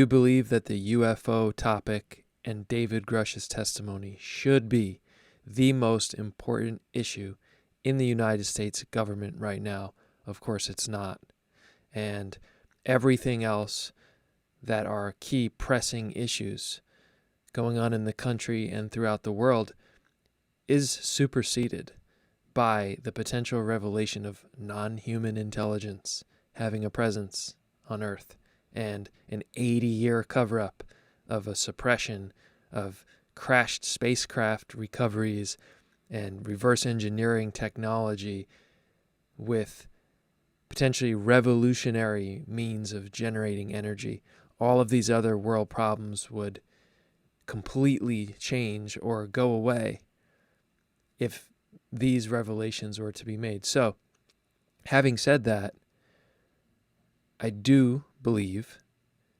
do believe that the UFO topic and David Grush's testimony should be the most important issue in the United States government right now. Of course, it's not. And everything else that are key pressing issues going on in the country and throughout the world is superseded by the potential revelation of non-human intelligence having a presence on Earth and an 80-year cover-up of a suppression of crashed spacecraft recoveries and reverse engineering technology with potentially revolutionary means of generating energy. All of these other world problems would completely change or go away if these revelations were to be made. So, having said that, I do believe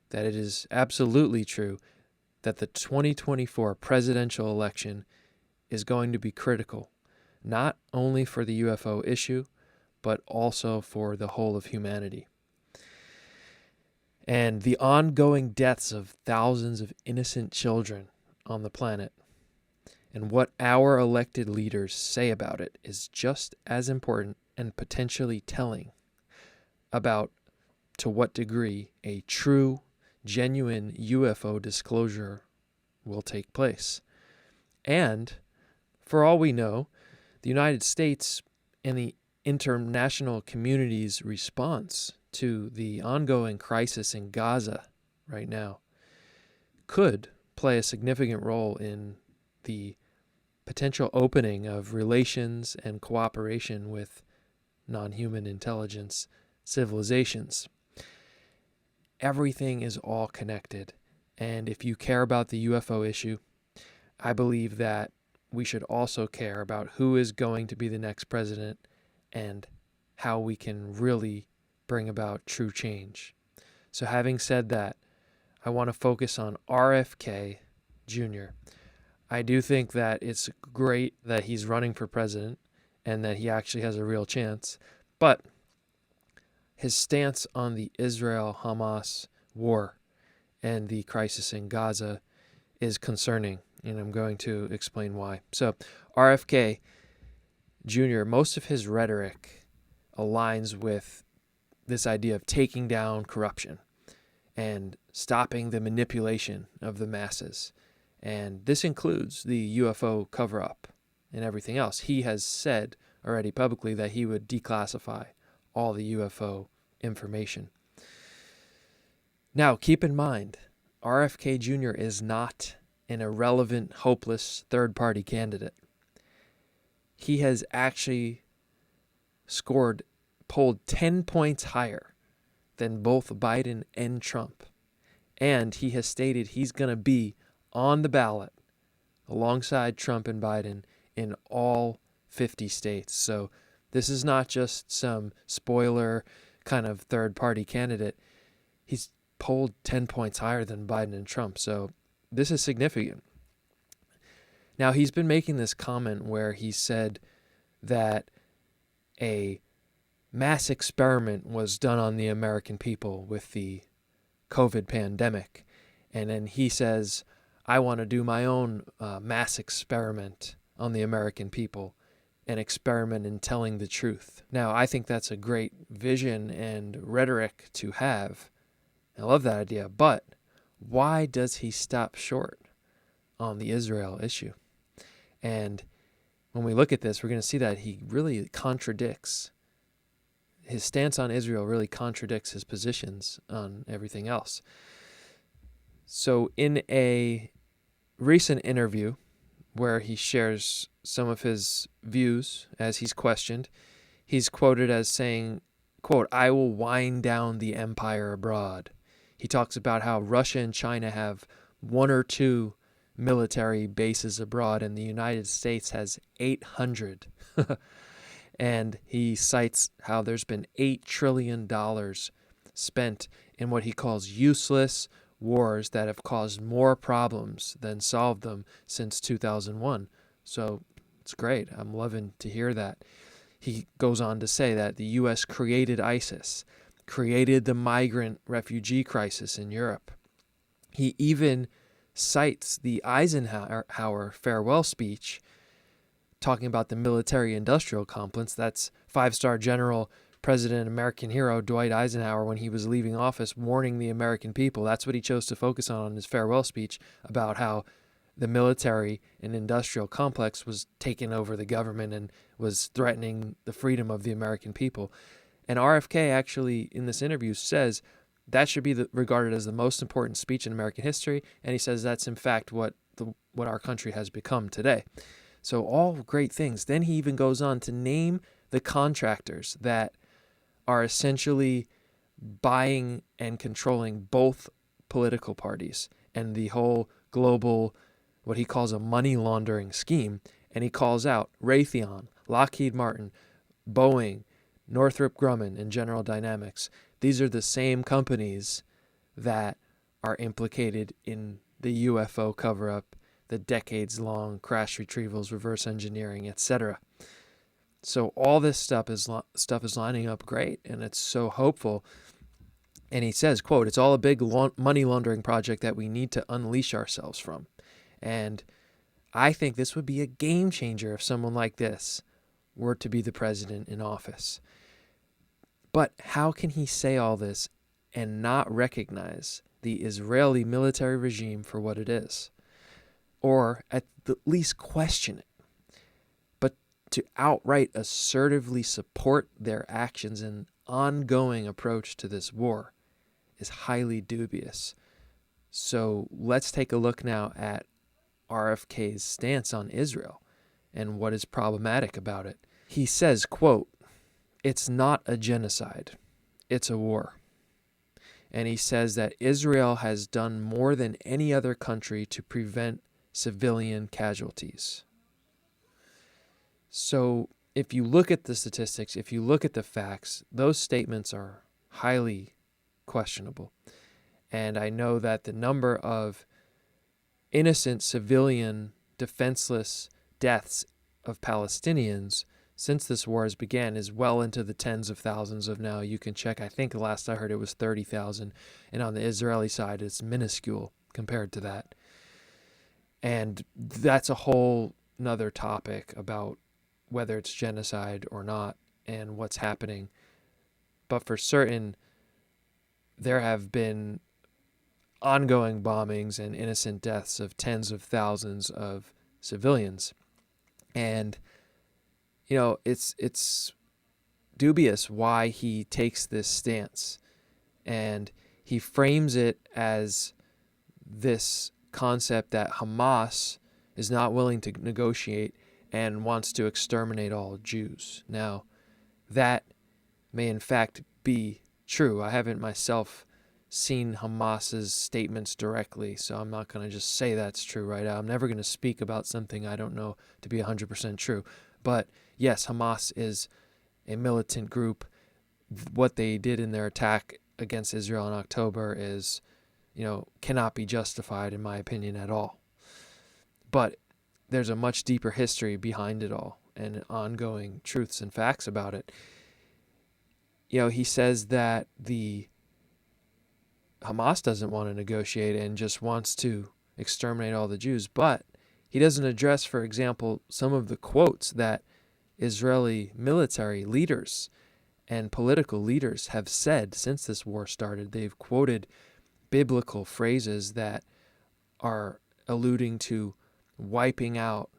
that it is absolutely true that the 2024 presidential election is going to be critical, not only for the UFO issue, but also for the whole of humanity. And the ongoing deaths of thousands of innocent children on the planet and what our elected leaders say about it is just as important and potentially telling about to what degree a true, genuine UFO disclosure will take place. And for all we know, the United States and the international community's response to the ongoing crisis in Gaza right now could play a significant role in the potential opening of relations and cooperation with non-human intelligence civilizations. Everything is all connected. And if you care about the UFO issue, I believe that we should also care about who is going to be the next president and how we can really bring about true change. So having said that, I want to focus on RFK Jr. I do think that it's great that he's running for president and that he actually has a real chance, but his stance on the Israel-Hamas war and the crisis in Gaza is concerning, and I'm going to explain why. So RFK Jr., most of his rhetoric aligns with this idea of taking down corruption and stopping the manipulation of the masses. And this includes the UFO cover-up and everything else. He has said already publicly that he would declassify all the UFO information. Now, keep in mind, RFK Jr. is not an irrelevant, hopeless third-party candidate. He has actually polled 10 points higher than both Biden and Trump. And he has stated he's going to be on the ballot alongside Trump and Biden in all 50 states. So this is not just some spoiler kind of third-party candidate. He's polled 10 points higher than Biden and Trump. So this is significant. Now, he's been making this comment where he said that a mass experiment was done on the American people with the COVID pandemic. And then he says, I want to do my own mass experiment on the American people, an experiment in telling the truth. Now, I think that's a great vision and rhetoric to have. I love that idea. But why does he stop short on the Israel issue? And when we look at this, we're going to see that he really contradicts. His stance on Israel really contradicts his positions on everything else. So in a recent interview where he shares some of his views as he's questioned, he's quoted as saying, quote, I will wind down the empire abroad. He talks about how Russia and China have 1 or 2 military bases abroad, and the United States has 800. And he cites how there's been $8 trillion spent in what he calls useless wars that have caused more problems than solved them since 2001. So it's great. I'm loving to hear that. He goes on to say that the U.S. created ISIS, created the migrant refugee crisis in Europe, He even cites the Eisenhower farewell speech talking about the military-industrial complex. That's five-star general, President, American hero Dwight Eisenhower, when he was leaving office, warning the American people. That's what he chose to focus on his farewell speech, about how the military and industrial complex was taking over the government and was threatening the freedom of the American people. And RFK actually, in this interview, says that should be regarded as the most important speech in American history, and he says that's in fact what our country has become today. So all great things. Then he even goes on to name the contractors that are essentially buying and controlling both political parties and the whole global, what he calls a money laundering scheme. And he calls out Raytheon, Lockheed Martin, Boeing, Northrop Grumman, and General Dynamics. These are the same companies that are implicated in the UFO cover-up, the decades-long crash retrievals, reverse engineering, etc. So all this stuff is lining up great, and it's so hopeful. And he says, quote, "It's all a big money laundering project that we need to unleash ourselves from." And I think this would be a game changer if someone like this were to be the president in office. But how can he say all this and not recognize the Israeli military regime for what it is? Or at the least question it. But to outright assertively support their actions and ongoing approach to this war is highly dubious. So let's take a look now at RFK's stance on Israel and what is problematic about it. He says, quote, "It's not a genocide, it's a war." And he says that Israel has done more than any other country to prevent civilian casualties. So if you look at the statistics, if you look at the facts, those statements are highly questionable. And I know that the number of innocent civilian defenseless deaths of Palestinians since this war has began is well into the tens of thousands of now. You can check. I think the last I heard it was 30,000. And on the Israeli side, it's minuscule compared to that. And that's a whole nother topic about whether it's genocide or not and what's happening. But for certain, there have been ongoing bombings and innocent deaths of tens of thousands of civilians. And, you know, it's dubious why he takes this stance. And he frames it as this concept that Hamas is not willing to negotiate and wants to exterminate all Jews. Now, that may in fact be true. I haven't myself seen Hamas's statements directly, so I'm not going to just say that's true right now. I'm never going to speak about something I don't know to be 100% true. But yes, Hamas is a militant group. What they did in their attack against Israel in October is, cannot be justified in my opinion at all. But there's a much deeper history behind it all and ongoing truths and facts about it. He says that the Hamas doesn't want to negotiate and just wants to exterminate all the Jews, but he doesn't address, for example, some of the quotes that Israeli military leaders and political leaders have said since this war started. They've quoted biblical phrases that are alluding to wiping out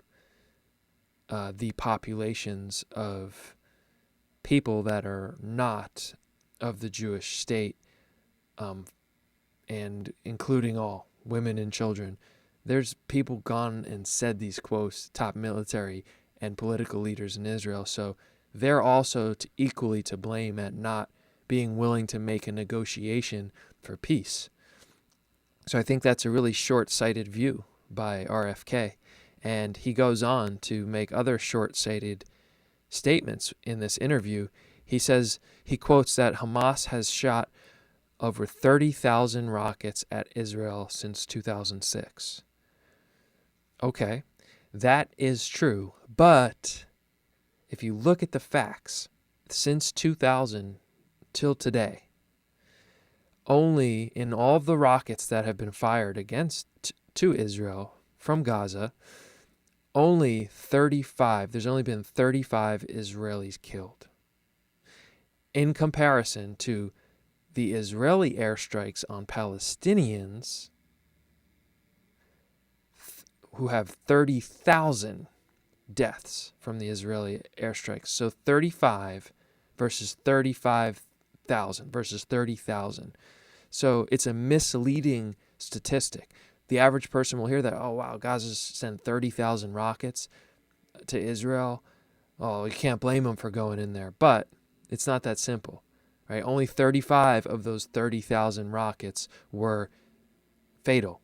the populations of people that are not of the Jewish state, and including all women and children. There's people gone and said these quotes, top military and political leaders in Israel. So they're also equally to blame at not being willing to make a negotiation for peace. So I think that's a really short-sighted view by RFK. And he goes on to make other short-sighted statements in this interview. He says, he quotes that Hamas has shot over 30,000 rockets at Israel since 2006. Okay, that is true. But if you look at the facts, since 2000 till today, only in all of the rockets that have been fired to Israel from Gaza, only 35, there's only been 35 Israelis killed. In comparison to the Israeli airstrikes on Palestinians, who have 30,000 deaths from the Israeli airstrikes. So 35 versus 35,000 versus 30,000. So it's a misleading statistic. The average person will hear that, oh, wow, Gaza's sent 30,000 rockets to Israel. Oh, you can't blame them for going in there. But it's not that simple, right? Only 35 of those 30,000 rockets were fatal.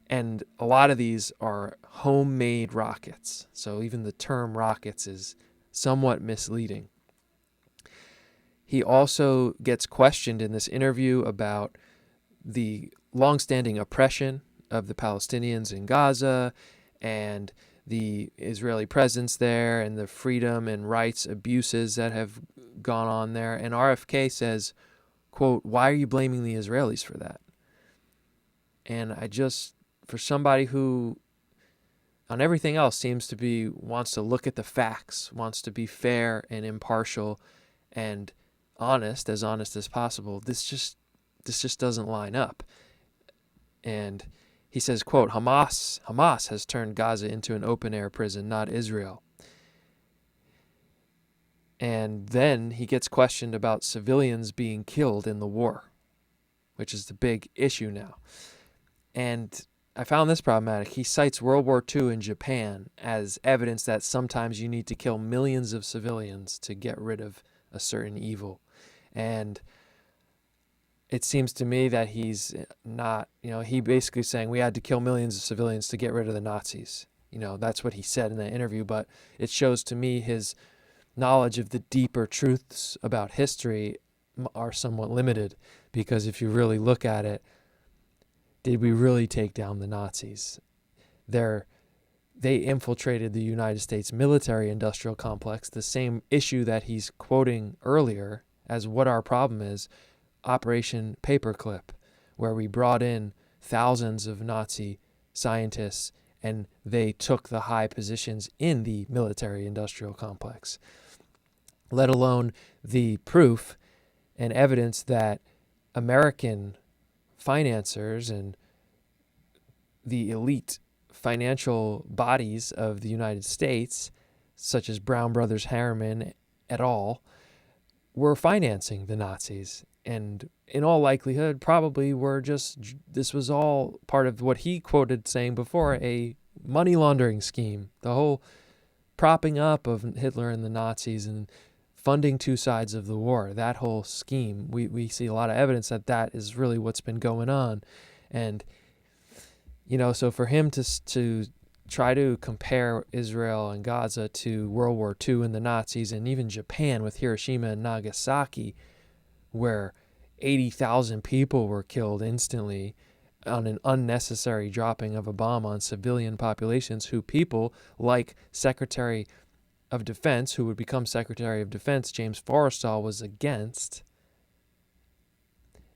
And a lot of these are homemade rockets. So even the term rockets is somewhat misleading. He also gets questioned in this interview about the longstanding oppression of the Palestinians in Gaza and the Israeli presence there and the freedom and rights abuses that have gone on there. And RFK says, quote, "Why are you blaming the Israelis for that?" And for somebody who on everything else seems to wants to look at the facts, wants to be fair and impartial and honest as possible, this just doesn't line up. And he says, quote, Hamas has turned Gaza into an open-air prison, not Israel. And then he gets questioned about civilians being killed in the war, which is the big issue now. And I found this problematic. He cites World War II in Japan as evidence that sometimes you need to kill millions of civilians to get rid of a certain evil. And it seems to me that he's not, he basically saying we had to kill millions of civilians to get rid of the Nazis. That's what he said in that interview. But it shows to me his knowledge of the deeper truths about history are somewhat limited, because if you really look at it, did we really take down the Nazis? They infiltrated the United States military-industrial complex, the same issue that he's quoting earlier as what our problem is, Operation Paperclip, where we brought in thousands of Nazi scientists and they took the high positions in the military-industrial complex, let alone the proof and evidence that American financiers and the elite financial bodies of the United States, such as Brown Brothers Harriman et al., were financing the Nazis. And in all likelihood, probably this was all part of what he quoted saying before, a money laundering scheme. The whole propping up of Hitler and the Nazis and funding two sides of the war, that whole scheme, we see a lot of evidence that is really what's been going on. And, so for him to try to compare Israel and Gaza to World War II and the Nazis, and even Japan with Hiroshima and Nagasaki, where 80,000 people were killed instantly on an unnecessary dropping of a bomb on civilian populations, who people like Secretary of Defense, who would become Secretary of Defense, James Forrestal, was against.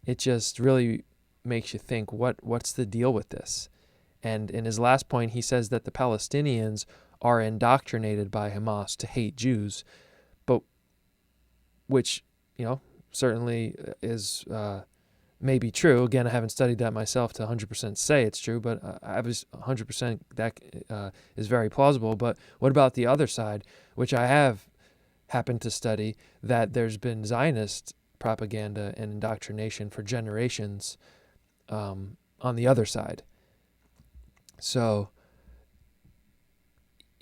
It just really makes you think, what's the deal with this? And in his last point, he says that the Palestinians are indoctrinated by Hamas to hate Jews, but which, certainly is maybe true. Again, I haven't studied that myself to 100% say it's true, but I was 100% that is very plausible. But what about the other side, which I have happened to study, that there's been Zionist propaganda and indoctrination for generations on the other side. So,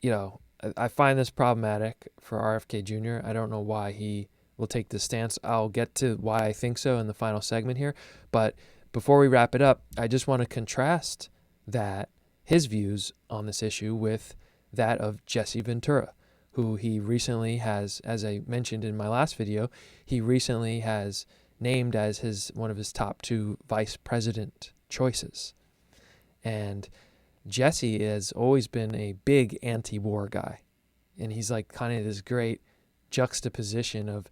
I find this problematic for RFK Jr. I don't know why he will take this stance. I'll get to why I think so in the final segment here. But before we wrap it up, I just want to contrast his views on this issue with that of Jesse Ventura, who he recently has, as I mentioned in my last video, he recently has named as one of his top 2 vice president choices. And Jesse has always been a big anti-war guy. And he's like kind of this great juxtaposition of,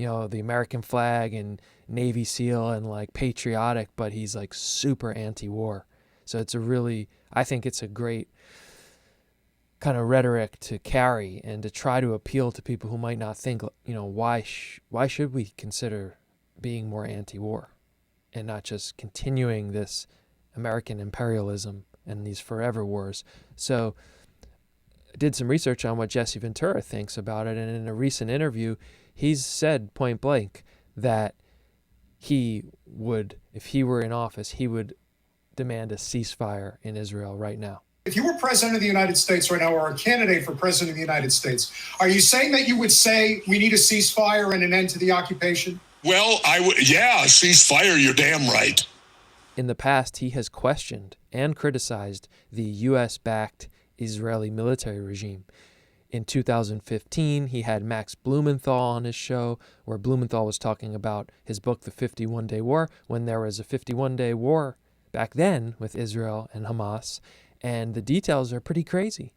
the American flag and Navy SEAL and like patriotic, but he's like super anti-war. So I think it's a great kind of rhetoric to carry and to try to appeal to people who might not think, why should we consider being more anti-war and not just continuing this American imperialism and these forever wars. So I did some research on what Jesse Ventura thinks about it, and in a recent interview, he's said point blank that he would, if he were in office, he would demand a ceasefire in Israel right now. If you were president of the United States right now, or a candidate for president of the United States, are you saying that you would say we need a ceasefire and an end to the occupation? Well, yeah, ceasefire, you're damn right. In the past, he has questioned and criticized the U.S.-backed Israeli military regime. In 2015, he had Max Blumenthal on his show, where Blumenthal was talking about his book, The 51-Day War, when there was a 51-day war back then with Israel and Hamas. And the details are pretty crazy.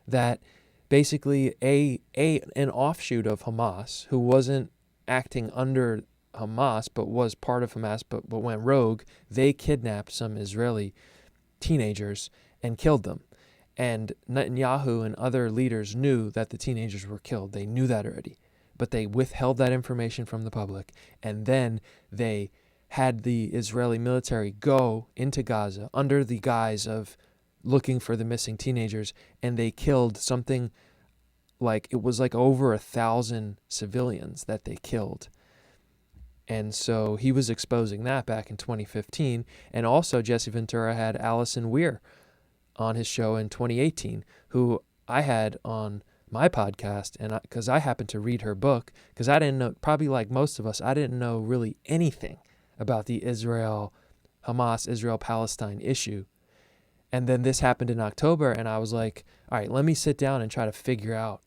That basically an offshoot of Hamas, who wasn't acting under Hamas but was part of Hamas but went rogue, they kidnapped some Israeli teenagers and killed them. And Netanyahu and other leaders knew that the teenagers were killed. They knew that already. But they withheld that information from the public. And then they had the Israeli military go into Gaza under the guise of looking for the missing teenagers, and they killed something like, it was like over 1,000 civilians that they killed. And so he was exposing that back in 2015. And also Jesse Ventura had Allison Weir on his show in 2018, who I had on my podcast, and because I happened to read her book, because I didn't know, probably like most of us, I didn't know really anything about the Hamas, Israel-Palestine issue. And then this happened in October, and I was like, all right, let me sit down and try to figure out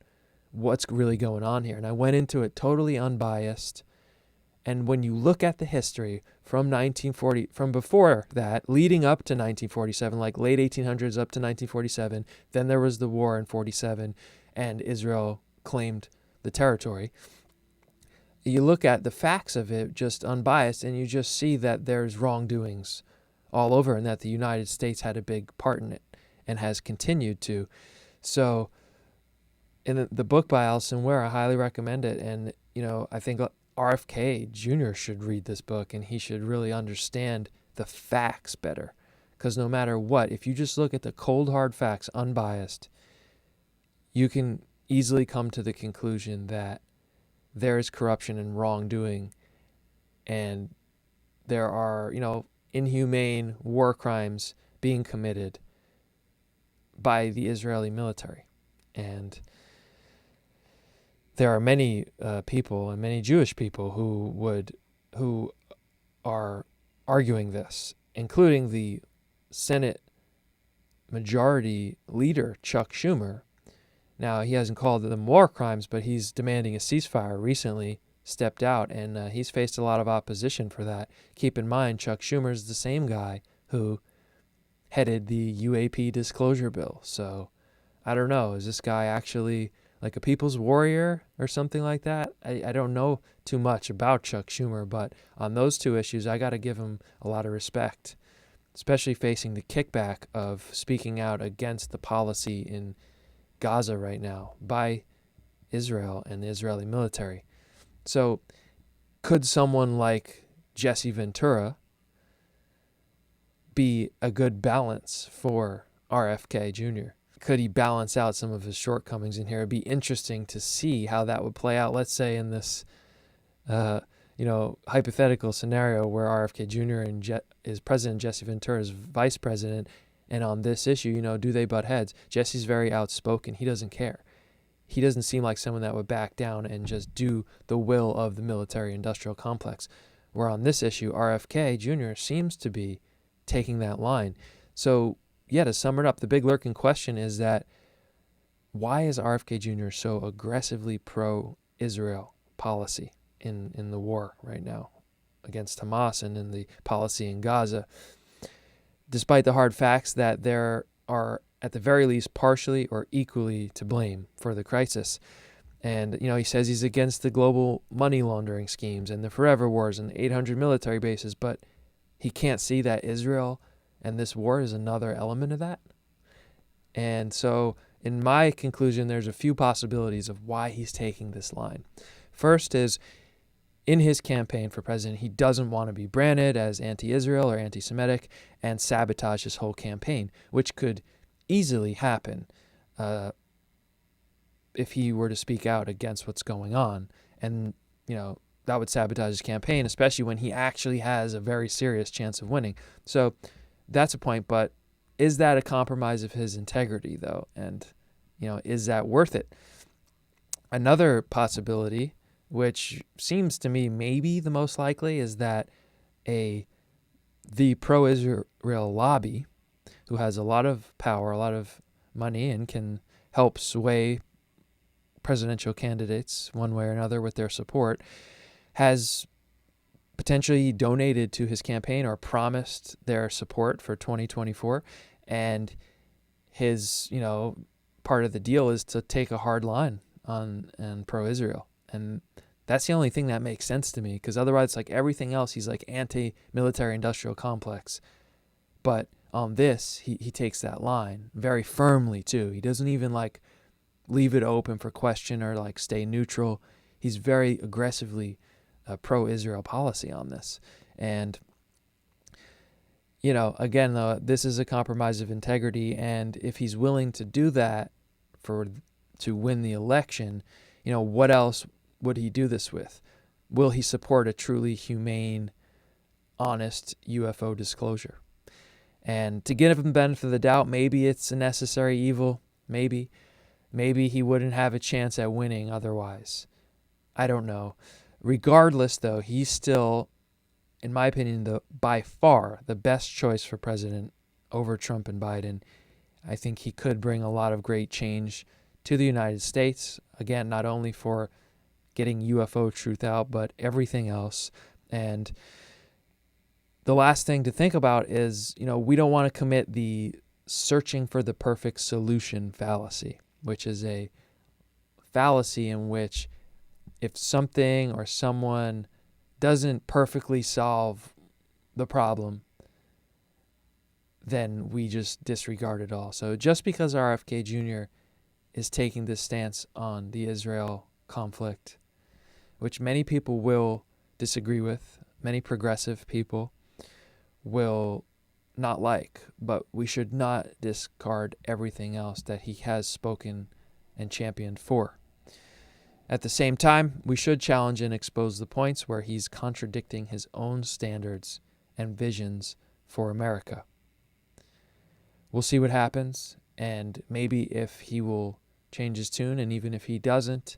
what's really going on here. And I went into it totally unbiased. And when you look at the history from before that, leading up to 1947, like late 1800s up to 1947, then there was the war in 47, and Israel claimed the territory. You look at the facts of it just unbiased, and you just see that there's wrongdoings all over, and that the United States had a big part in it and has continued to. So in the book by Allison Weir, I highly recommend it. And, I think RFK Jr. should read this book, and he should really understand the facts better. Because no matter what, if you just look at the cold, hard facts, unbiased, you can easily come to the conclusion that there is corruption and wrongdoing, and there are, inhumane war crimes being committed by the Israeli military. And there are many people, and many Jewish people, who are arguing this, including the Senate Majority Leader, Chuck Schumer. Now, he hasn't called them war crimes, but he's demanding a ceasefire recently, stepped out, and he's faced a lot of opposition for that. Keep in mind, Chuck Schumer is the same guy who headed the UAP disclosure bill. So I don't know, is this guy actually like a people's warrior or something like that? I don't know too much about Chuck Schumer, but on those two issues, I got to give him a lot of respect, especially facing the kickback of speaking out against the policy in Gaza right now by Israel and the Israeli military. So could someone like Jesse Ventura be a good balance for RFK Jr.? Could he balance out some of his shortcomings in here? It'd be interesting to see how that would play out. Let's say in this, hypothetical scenario where RFK Jr. is President, Jesse Ventura is vice president, and on this issue, do they butt heads? Jesse's very outspoken. He doesn't care. He doesn't seem like someone that would back down and just do the will of the military-industrial complex. Where on this issue, RFK Jr. seems to be taking that line. So, yeah, to sum it up, the big lurking question is that why is RFK Jr. so aggressively pro-Israel policy in the war right now against Hamas and in the policy in Gaza, despite the hard facts that there are, at the very least, partially or equally to blame for the crisis? And, he says he's against the global money laundering schemes and the forever wars and the 800 military bases, but he can't see that Israel and this war is another element of that. And so, in my conclusion, there's a few possibilities of why he's taking this line. First is, in his campaign for president, he doesn't want to be branded as anti-Israel or anti-Semitic and sabotage his whole campaign, which could easily happen if he were to speak out against what's going on. And, that would sabotage his campaign, especially when he actually has a very serious chance of winning. So that's a point, but is that a compromise of his integrity, though? And, is that worth it? Another possibility, which seems to me maybe the most likely, is that the pro-Israel lobby, who has a lot of power, a lot of money, and can help sway presidential candidates one way or another with their support, has potentially donated to his campaign or promised their support for 2024. And his, part of the deal is to take a hard line on pro-Israel. And that's the only thing that makes sense to me, because otherwise, like everything else, he's like anti-military industrial complex. But on this, he takes that line very firmly too. He doesn't even like leave it open for question or like stay neutral. He's very aggressively pro-Israel policy on this. And, again, though, this is a compromise of integrity. And if he's willing to do that to win the election, what else would he do this with? Will he support a truly humane, honest UFO disclosure? And to give him the benefit of the doubt, maybe it's a necessary evil. Maybe he wouldn't have a chance at winning otherwise. I don't know. Regardless, though, he's still, in my opinion, by far the best choice for president over Trump and Biden. I think he could bring a lot of great change to the United States. Again, not only for getting UFO truth out, but everything else. And the last thing to think about is, we don't want to commit the searching for the perfect solution fallacy, which is a fallacy in which if something or someone doesn't perfectly solve the problem, then we just disregard it all. So just because RFK Jr. is taking this stance on the Israel conflict, which many people will disagree with, many progressive people will not like, but we should not discard everything else that he has spoken and championed for. At the same time, we should challenge and expose the points where he's contradicting his own standards and visions for America. We'll see what happens, and maybe if he will change his tune, and even if he doesn't,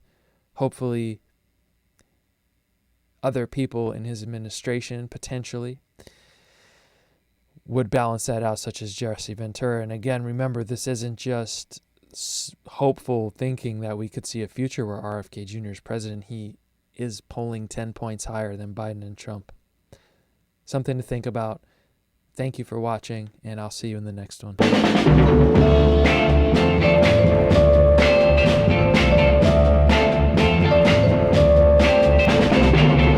hopefully other people in his administration potentially would balance that out, such as Jesse Ventura. And again, remember, this isn't just hopeful thinking that we could see a future where RFK Jr. is president. He is polling 10 points higher than Biden and Trump. Something to think about. Thank you for watching, and I'll see you in the next one.